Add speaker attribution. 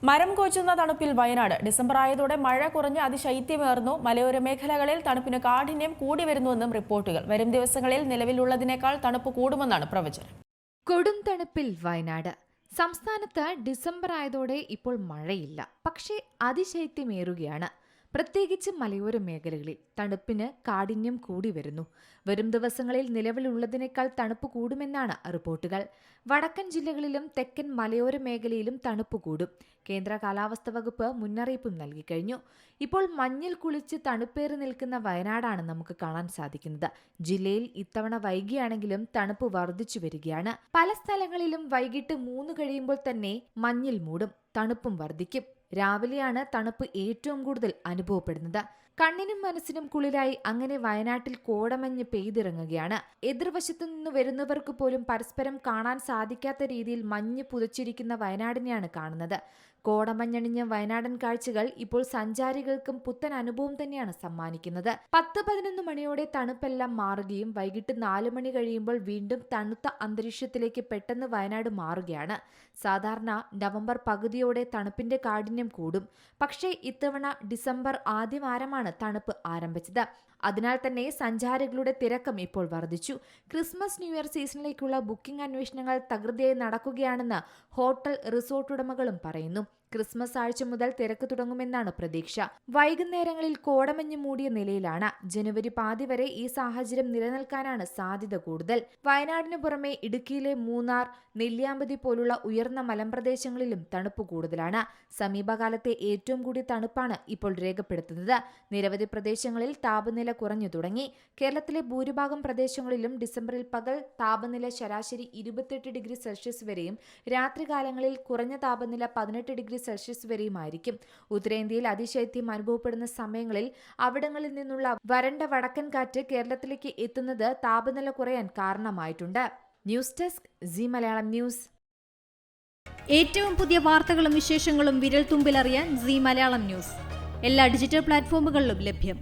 Speaker 1: മരം കോച്ചുന്ന തണുപ്പിൽ വയനാട്. ഡിസംബർ ആയതോടെ മഴ കുറഞ്ഞ് അതിശൈത്യമേറുന്നു. മലയോര മേഖലകളിൽ തണുപ്പിന് കാഠിന്യം കൂടി വരുന്നുവെന്നും റിപ്പോർട്ടുകൾ. വരും ദിവസങ്ങളിൽ നിലവിലുള്ളതിനേക്കാൾ തണുപ്പ് കൂടുമെന്നാണ് പ്രവചനം.
Speaker 2: കൊടും തണുപ്പിൽ വയനാട്. സംസ്ഥാനത്ത് ഡിസംബർ ആയതോടെ ഇപ്പോൾ മഴയില്ല, പക്ഷേ അതിശൈത്യമേറുകയാണ്. പ്രത്യേകിച്ച് മലയോര മേഖലകളിൽ തണുപ്പിന് കാഠിന്യം കൂടി വരുന്നു. വരും ദിവസങ്ങളിൽ നിലവിലുള്ളതിനേക്കാൾ തണുപ്പ് കൂടുമെന്നാണ് റിപ്പോർട്ടുകൾ. വടക്കൻ ജില്ലകളിലും തെക്കൻ മലയോര മേഖലയിലും തണുപ്പ് കൂടും. കേന്ദ്ര കാലാവസ്ഥാ വകുപ്പ് മുന്നറിയിപ്പും നൽകിക്കഴിഞ്ഞു. ഇപ്പോൾ മഞ്ഞിൽ കുളിച്ച് തണുപ്പേറി നിൽക്കുന്ന വയനാടാണ് നമുക്ക് കാണാൻ സാധിക്കുന്നത്. ജില്ലയിൽ ഇത്തവണ വൈകിയാണെങ്കിലും തണുപ്പ് വർദ്ധിച്ചു വരികയാണ്. പല സ്ഥലങ്ങളിലും വൈകിട്ട് 3 കഴിയുമ്പോൾ തന്നെ മഞ്ഞിൽ മൂടും, തണുപ്പും വർദ്ധിക്കും. രാവിലെയാണ് തണുപ്പ് ഏറ്റവും കൂടുതൽ അനുഭവപ്പെടുന്നത്. കണ്ണിനും മനസ്സിനും കുളിരായി അങ്ങനെ വയനാട്ടിൽ കോടമഞ്ഞ് പെയ്തിറങ്ങുകയാണ്. എതിർവശത്തു നിന്ന് വരുന്നവർക്ക് പോലും പരസ്പരം കാണാൻ സാധിക്കാത്ത രീതിയിൽ മഞ്ഞ് പുതച്ചിരിക്കുന്ന വയനാടിനെയാണ് കാണുന്നത്. കോടമഞ്ഞണിഞ്ഞ വയനാടൻ കാഴ്ചകൾ ഇപ്പോൾ സഞ്ചാരികൾക്കും പുത്തൻ അനുഭവം തന്നെയാണ് സമ്മാനിക്കുന്നത്. 10-11 മണിയോടെ തണുപ്പെല്ലാം മാറുകയും വൈകിട്ട് 4 മണി കഴിയുമ്പോൾ വീണ്ടും തണുത്ത അന്തരീക്ഷത്തിലേക്ക് പെട്ടെന്ന് വയനാട് മാറുകയാണ്. സാധാരണ നവംബർ പകുതിയോടെ തണുപ്പിന്റെ കാഠിന്യം കൂടും. പക്ഷേ ഇത്തവണ ഡിസംബർ ആദ്യവാരമാണ് തണുപ്പ് ആരംഭിച്ചത്. അതിനാൽ തന്നെ സഞ്ചാരികളുടെ തിരക്കം ഇപ്പോൾ വർദ്ധിച്ചു. ക്രിസ്മസ് ന്യൂ ഇയർ സീസണിലേക്കുള്ള ബുക്കിംഗ് അന്വേഷണങ്ങൾ തകൃതിയായി നടക്കുകയാണെന്ന് ഹോട്ടൽ റിസോർട്ട് ഉടമകളും പറയുന്നു. ക്രിസ്മസ് ആഴ്ച മുതൽ തിരക്ക് തുടങ്ങുമെന്നാണ് പ്രതീക്ഷ. വൈകുന്നേരങ്ങളിൽ കോടമഞ്ഞ് മൂടിയ നിലയിലാണ്. ജനുവരി പാതി വരെ ഈ സാഹചര്യം നിലനിൽക്കാനാണ് സാധ്യത കൂടുതൽ. വയനാടിന് പുറമെ ഇടുക്കിയിലെ മൂന്നാർ, നെല്ലിയാമ്പതി പോലുള്ള ഉയർന്ന മലമ്പ്രദേശങ്ങളിലും തണുപ്പ് കൂടുതലാണ്. സമീപകാലത്തെ ഏറ്റവും കൂടിയ തണുപ്പാണ് ഇപ്പോൾ രേഖപ്പെടുത്തുന്നത്. നിരവധി പ്രദേശങ്ങളിൽ താപനില കുറഞ്ഞു തുടങ്ങി. കേരളത്തിലെ ഭൂരിഭാഗം പ്രദേശങ്ങളിലും ഡിസംബറിൽ പകൽ താപനില ശരാശരി 28 ഡിഗ്രി സെൽഷ്യസ് വരെയും രാത്രികാലങ്ങളിൽ കുറഞ്ഞ താപനില 18 ഡിഗ്രി സെൽഷ്യസ് വരെയുമായിരിക്കും. ഉത്തരേന്ത്യയിൽ അതിശൈത്യം അനുഭവപ്പെടുന്ന സമയങ്ങളിൽ അവിടങ്ങളിൽ നിന്നുള്ള വരണ്ട വടക്കൻ കാറ്റ് കേരളത്തിലേക്ക് എത്തുന്നത് താപനില കുറയാൻ കാരണമായിട്ടുണ്ട്. News desk Zee Malayalam news.
Speaker 3: ഏറ്റവും പുതിയ വാർത്തകളും വിശേഷങ്ങളും വിരൽ തുമ്പിലറിയാൻ സീ മലയാളം ന്യൂസ് എല്ലാ ഡിജിറ്റൽ പ്ലാറ്റ്ഫോമുകളിലും ലഭ്യം.